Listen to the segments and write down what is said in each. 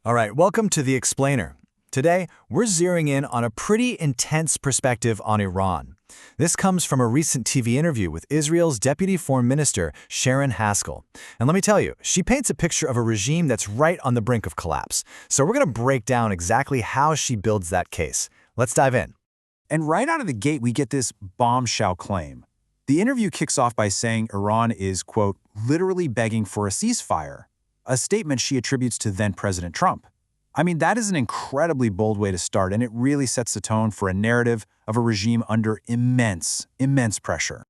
All right, welcome to The Explainer. Today, we're zeroing in on a pretty intense perspective on Iran. This comes from a recent TV interview with Israel's Deputy Foreign Minister, Sharren Haskel. And let me tell you, she paints a picture of a regime that's right on the brink of collapse. So we're going to break down exactly how she builds that case. Let's dive in. And right out of the gate, we get this bombshell claim. The interview kicks off by saying Iran is, quote, literally begging for a ceasefire, a statement she attributes to then-President Trump. I mean, that is an incredibly bold way to start, and it really sets the tone for a narrative of a regime under immense pressure.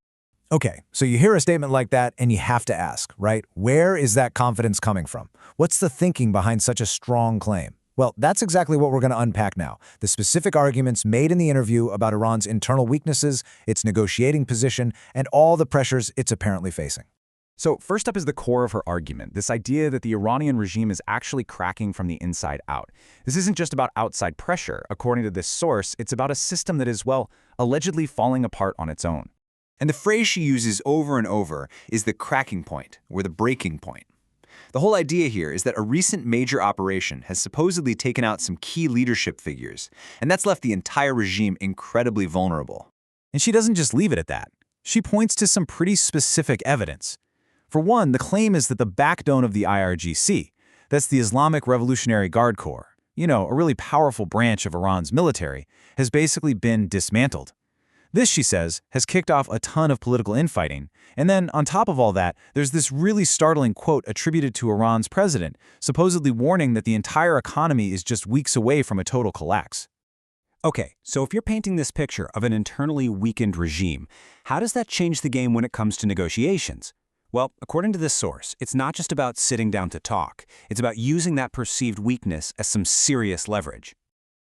Okay, so you hear a statement like that and you have to ask, right? Where is that confidence coming from? What's the thinking behind such a strong claim? Well, that's exactly what we're going to unpack now. The specific arguments made in the interview about Iran's internal weaknesses, its negotiating position, and all the pressures it's apparently facing. So first up is the core of her argument, this idea that the Iranian regime is actually cracking from the inside out. This isn't just about outside pressure. According to this source, it's about a system that is, well, allegedly falling apart on its own. And the phrase she uses over and over is the cracking point, or the breaking point. The whole idea here is that a recent major operation has supposedly taken out some key leadership figures, and that's left the entire regime incredibly vulnerable. And she doesn't just leave it at that. She points to some pretty specific evidence. For one, the claim is that the backbone of the IRGC, that's the Islamic Revolutionary Guard Corps, a really powerful branch of Iran's military, has basically been dismantled. This, she says, has kicked off a ton of political infighting. And then, on top of all that, there's this really startling quote attributed to Iran's president, supposedly warning that the entire economy is just weeks away from a total collapse. Okay, so if you're painting this picture of an internally weakened regime, how does that change the game when it comes to negotiations? Well, according to this source, it's not just about sitting down to talk. It's about using that perceived weakness as some serious leverage.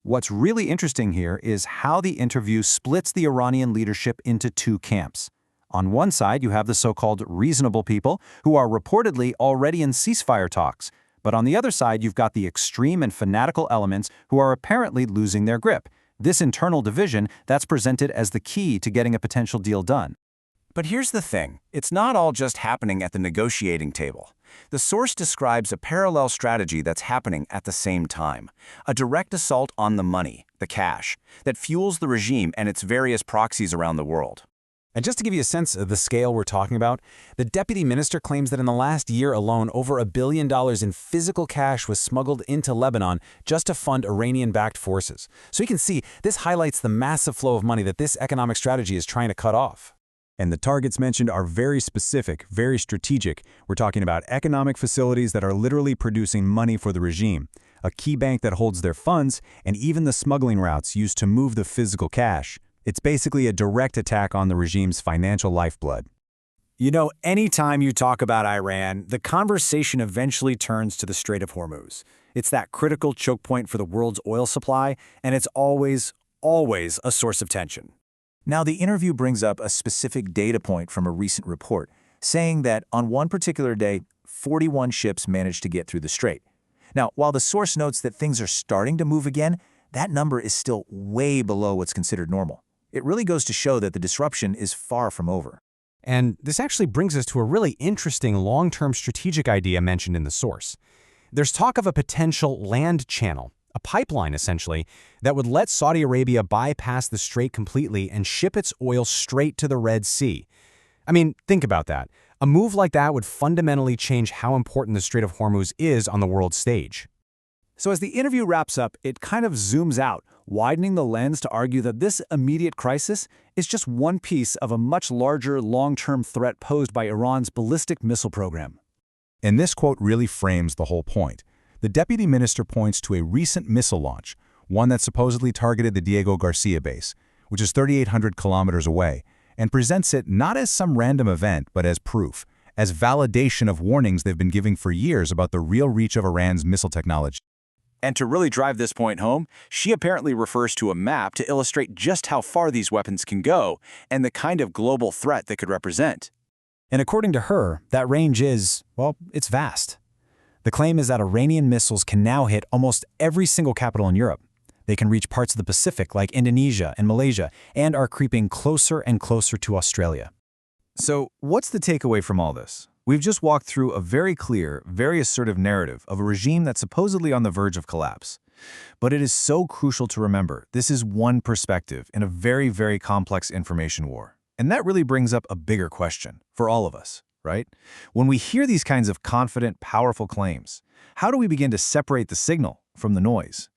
What's really interesting here is how the interview splits the Iranian leadership into two camps. On one side, you have the so-called reasonable people who are reportedly already in ceasefire talks. But on the other side, you've got the extreme and fanatical elements who are apparently losing their grip. This internal division that's presented as the key to getting a potential deal done. But here's the thing, it's not all just happening at the negotiating table. The source describes a parallel strategy that's happening at the same time. A direct assault on the money, the cash, that fuels the regime and its various proxies around the world. And just to give you a sense of the scale we're talking about, the deputy minister claims that in the last year alone, over $1 billion in physical cash was smuggled into Lebanon just to fund Iranian-backed forces. So you can see, this highlights the massive flow of money that this economic strategy is trying to cut off. And the targets mentioned are very specific, very strategic. We're talking about economic facilities that are literally producing money for the regime, a key bank that holds their funds, and even the smuggling routes used to move the physical cash. It's basically a direct attack on the regime's financial lifeblood. Anytime you talk about Iran, the conversation eventually turns to the Strait of Hormuz. It's that critical choke point for the world's oil supply, and it's always a source of tension. Now, the interview brings up a specific data point from a recent report, saying that on one particular day, 41 ships managed to get through the strait. Now, while the source notes that things are starting to move again, that number is still way below what's considered normal. It really goes to show that the disruption is far from over. And this actually brings us to a really interesting long-term strategic idea mentioned in the source. There's talk of a potential land channel, a pipeline essentially, that would let Saudi Arabia bypass the strait completely and ship its oil straight to the Red Sea. I mean, think about that. A move like that would fundamentally change how important the Strait of Hormuz is on the world stage. So as the interview wraps up, it kind of zooms out, widening the lens to argue that this immediate crisis is just one piece of a much larger long-term threat posed by Iran's ballistic missile program. And this quote really frames the whole point. The deputy minister points to a recent missile launch, one that supposedly targeted the Diego Garcia base, which is 3,800 kilometers away, and presents it not as some random event, but as proof, as validation of warnings they've been giving for years about the real reach of Iran's missile technology. And to really drive this point home, she apparently refers to a map to illustrate just how far these weapons can go and the kind of global threat they could represent. And according to her, that range is, well, it's vast. The claim is that Iranian missiles can now hit almost every single capital in Europe. They can reach parts of the Pacific like Indonesia and Malaysia, and are creeping closer and closer to Australia. So what's the takeaway from all this? We've just walked through a very clear, very assertive narrative of a regime that's supposedly on the verge of collapse. But it is so crucial to remember this is one perspective in a very, very complex information war. And that really brings up a bigger question for all of us, right? When we hear these kinds of confident, powerful claims, how do we begin to separate the signal from the noise?